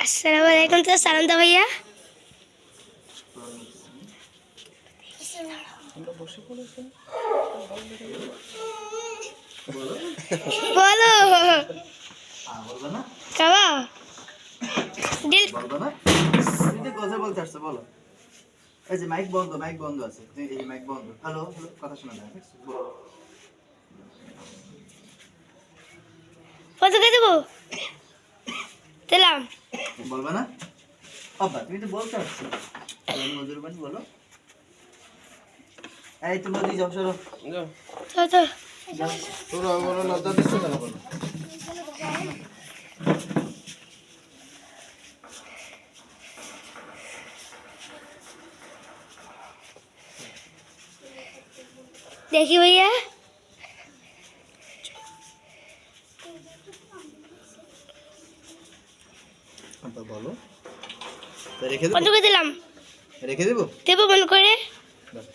আসসালামু আলাইকুম। তো সালাম দা ভাইয়া। বলো কাবা দিল বলবো না, তুমি তো কথা বলতে আসছো, বলো। এই যে মাইক বন্ধ আছে, তুই এই মাইক বন্ধ। হ্যালো হ্যালো, কথা শোনা যায়, বলো। কত কে দেবো দিলাম। বলবে না আব্বা, তুমি তো বলতে আসছো। মজুর বানি বলো। এই তোমরা দুই যাও, সরো তো তো যাও। তোরা বলো লজ্জা দিচ্ছ কেন, বলো। দেখি ভাইয়া আব্বা বলো, রেখে কত দেবো, কে দিলাম। রেখে দেবো। দেবো মন করে। বাহ।